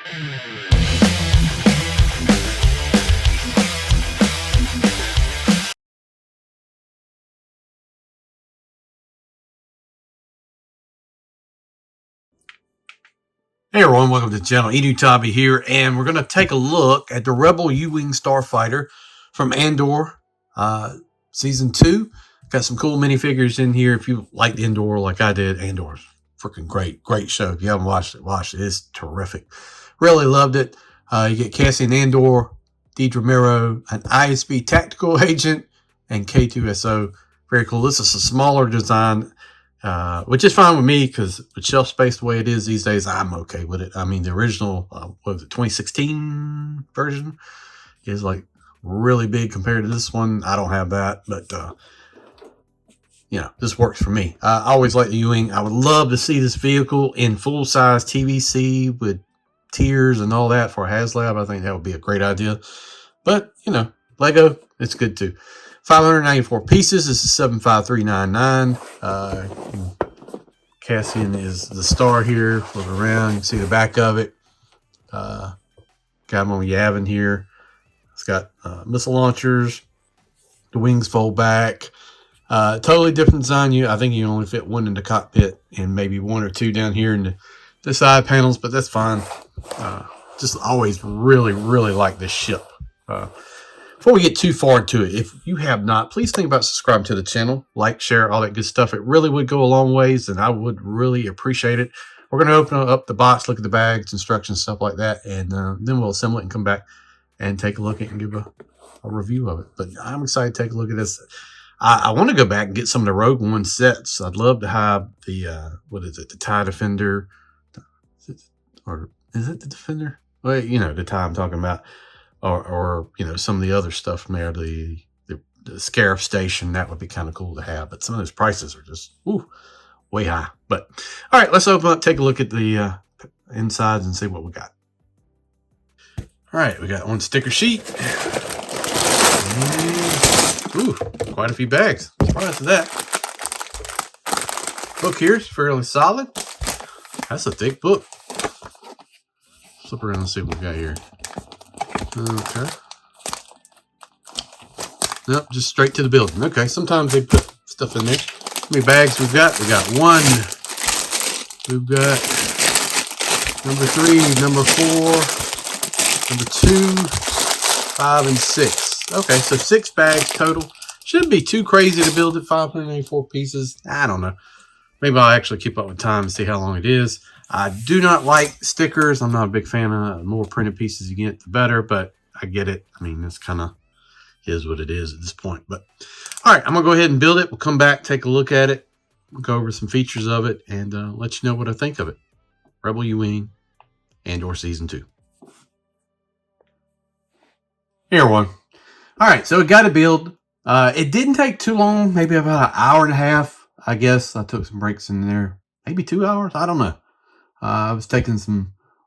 Hey everyone, welcome to the channel. Enewtabie here, and we're going to take a look at the Rebel U-Wing Starfighter from Andor Season 2. Got some cool minifigures in here. If you liked Andor like I did, Andor's freaking great show. If you haven't watched it, watch it. It's terrific. Really loved it. You get Cassian Andor, Deidre Mero, an ISB tactical agent, and K2SO. Very cool. This is a smaller design, which is fine with me because with shelf space the way it is these days, I'm okay with it. I mean, the original, what was it, 2016 version is like really big compared to this one. I don't have that, but you know, this works for me. I always like the U-Wing. I would love to see this vehicle in full-size TVC with tiers and all that for HasLab. I think that would be a great idea. But, you know, Lego, it's good too. 594 pieces. This is 75399. Cassian is the star here. Flip around. You can see the back of it. Got him on Yavin here. It's got missile launchers. The wings fold back. Totally different design. I think you only fit one in the cockpit and maybe one or two down here in the side panels, but that's fine. Just always really like this ship. Before we get too far into it, if you have not, please think about subscribing to the channel, like, share, all that good stuff. It really would go a long ways, and I would really appreciate it. We're going to open up the box, look at the bags, instructions, stuff like that, and then we'll assemble it and come back and take a look at it and give a review of it. But I'm excited to take a look at this. I want to go back and get some of the Rogue One sets. I'd love to have the, what is it, the TIE Defender, or is it the Defender? Well, you know, the TIE I'm talking about. Or you know, some of the other stuff from there, the Scarif Station, that would be kind of cool to have. But some of those prices are just way high. But all right, let's open up, take a look at the insides and see what we got. All right, we got one sticker sheet. And, quite a few bags. Surprised at that. Book here is fairly solid. That's a thick book. Flip around and see what we got here. Okay. Nope, just straight to the building. Okay, sometimes they put stuff in there. How many bags we've got? We got one. We've got number 3, number 4, number 2, 5, and 6. Okay, so 6 bags total. Shouldn't be too crazy to build it. 584 pieces. I don't know. Maybe I'll actually keep up with time and see how long it is. I do not like stickers. I'm not a big fan of the more printed pieces you get, the better, but I get it. I mean, it's kind of is what it is at this point. But all right, I'm going to go ahead and build it. We'll come back, take a look at it, go over some features of it, and let you know what I think of it. Rebel U-Wing, Andor Season 2. Here, everyone. All right, so it got to build. It didn't take too long, maybe about an hour and a half, I guess. I took some breaks in there. Maybe 2 hours. I don't know. I was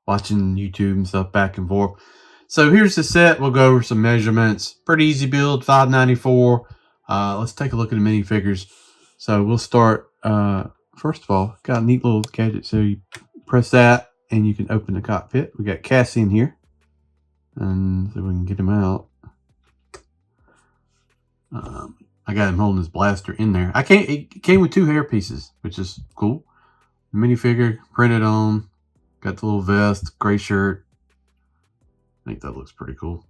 watching YouTube and stuff back and forth. So here's the set. We'll go over some measurements. Pretty easy build, 594. Let's take a look at the minifigures. So we'll start, first of all, got a neat little gadget. So you press that and you can open the cockpit. We got Cassian here. And so we can get him out. I got him holding his blaster in there. It came with 2 hair pieces, which is cool. The minifigure printed on, got the little vest, gray shirt. I think that looks pretty cool.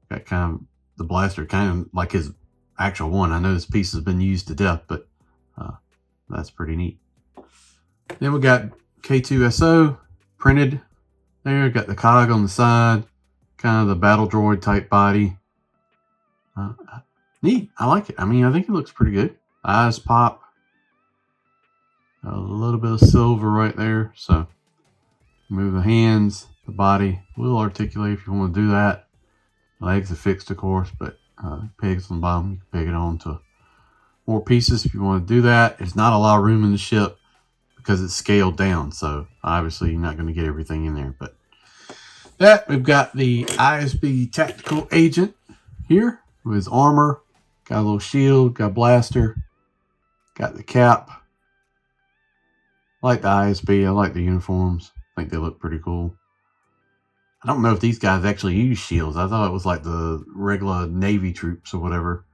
Got kind of the blaster, kind of like his actual one. I know this piece has been used to death, but that's pretty neat. Then we got K2SO printed there. Got the cog on the side, kind of the battle droid type body. Neat. I like it. I mean, I think it looks pretty good. Eyes pop. A little bit of silver right there. So move the hands, the body. We'll articulate if you want to do that. Legs are fixed, of course, but pegs on the bottom. You can peg it on to more pieces if you want to do that. There's not a lot of room in the ship because it's scaled down. So obviously you're not going to get everything in there. But that, we've got the ISB tactical agent here with his armor. Got a little shield, got a blaster, got the cap. I like the ISB, I like the uniforms. I think they look pretty cool. I don't know if these guys actually use shields. I thought it was like the regular Navy troops or whatever.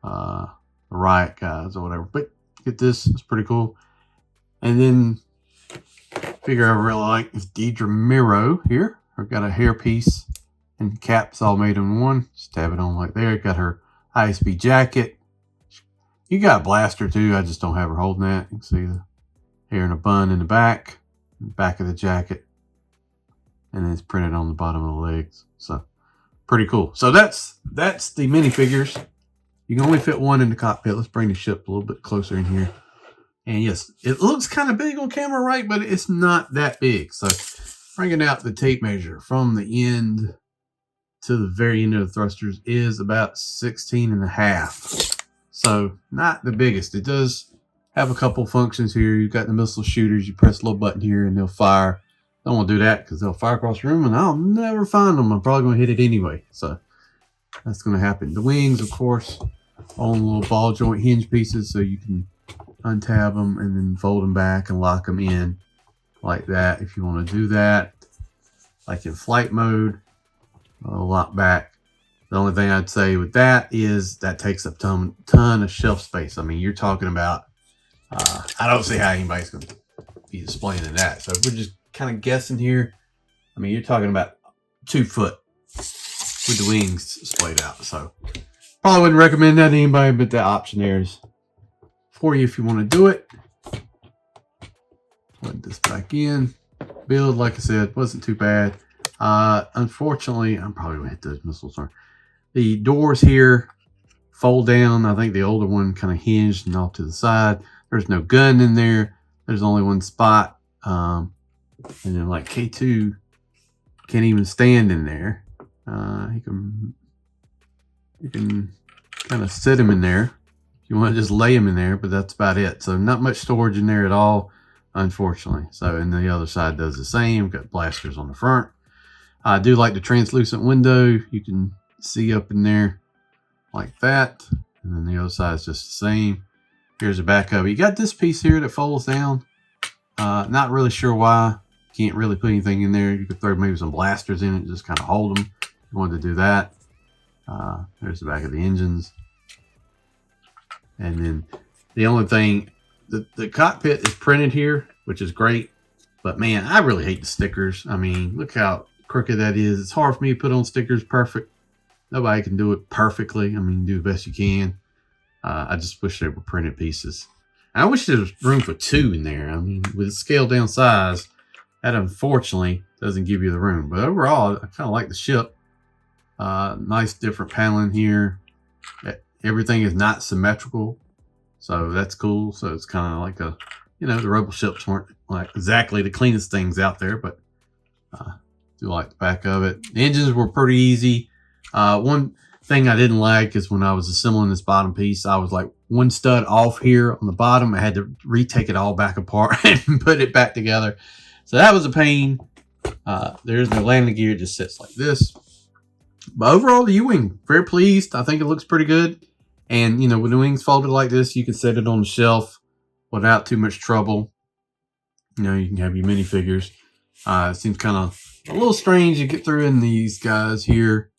The riot guys or whatever. But get this, it's pretty cool. And then figure I really like is Deidre Miro here. I've got a hairpiece and caps all made in one. Just tab it on like there. Got her ISB jacket. You got a blaster too. I just don't have her holding that. You can see the hair in a bun in the back of the jacket. And then it's printed on the bottom of the legs. So pretty cool. So that's the minifigures. You can only fit one in the cockpit. Let's bring the ship a little bit closer in here. And yes, it looks kind of big on camera, right? But it's not that big. So bringing out the tape measure from the end to the very end of the thrusters is about 16.5. So not the biggest. It does have a couple functions here. You've got the missile shooters. You press a little button here and they'll fire. Don't want to do that because they'll fire across the room and I'll never find them. I'm probably going to hit it anyway. So that's going to happen. The wings, of course, on little ball joint hinge pieces so you can untab them and then fold them back and lock them in like that if you want to do that. Like in flight mode, I'll lock back. The only thing I'd say with that is that takes up a ton of shelf space. I mean, you're talking about, I don't see how anybody's going to be displaying that. So if we're just kind of guessing here, I mean, you're talking about 2 foot with the wings splayed out. So probably wouldn't recommend that to anybody, but that option there is for you if you want to do it. Put this back in. Build, like I said, wasn't too bad. Unfortunately, I'm probably going to hit those missiles. Sorry. The doors here fold down. I think the older one kind of hinged and off to the side. There's no gun in there. There's only one spot. And then like K2 can't even stand in there. You can kind of sit him in there. You want to just lay him in there, but that's about it. So not much storage in there at all, unfortunately. So, and the other side does the same. Got blasters on the front. I do like the translucent window. You can see up in there like that. And then the other side is just the same. Here's the back of it. You got this piece here that folds down. Not really sure why. Can't really put anything in there. You could throw maybe some blasters in it, just kind of hold them. If you wanted to do that. There's the back of the engines. And then the only thing, the cockpit is printed here, which is great. But man, I really hate the stickers. I mean, look how crooked that is. It's hard for me to put on stickers perfect. Nobody can do it perfectly. I mean, do the best you can. I just wish they were printed pieces. And I wish there was room for 2 in there. I mean, with a scaled down size, that unfortunately doesn't give you the room. But overall, I kind of like the ship. Nice different paneling here. Everything is not symmetrical, so that's cool. So it's kind of like a, you know, the Rebel ships weren't like exactly the cleanest things out there, but do like the back of it. The engines were pretty easy. One thing I didn't like is when I was assembling this bottom piece, I was like one stud off here on the bottom. I had to retake it all back apart and put it back together. So that was a pain. There's no landing gear, it just sits like this. But overall, the U-Wing, very pleased. I think it looks pretty good. And, you know, with the wings folded like this, you can set it on the shelf without too much trouble. You know, you can have your minifigures. It seems kind of a little strange to get through in these guys here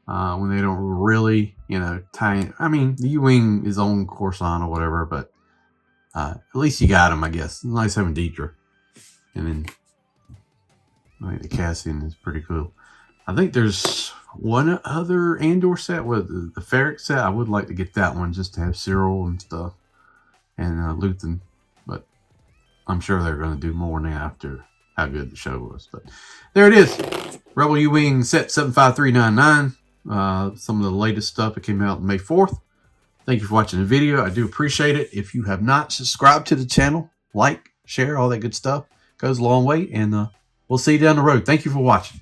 when they don't really, you know, tie in. I mean, the U-Wing is on Coruscant or whatever, but at least you got them, I guess. It's nice having Deidre. And then I think the Cassian is pretty cool. I think there's one other Andor set with the Ferric set. I would like to get that one just to have Cyril and stuff and Luthen, but I'm sure they're going to do more now after how good the show was. But there it is, Rebel U-Wing set 75399. Some of the latest stuff that came out May 4th. Thank you for watching the video. I do appreciate it. If you have not subscribed to the channel, like, share, all that good stuff goes a long way, and we'll see you down the road. Thank you for watching.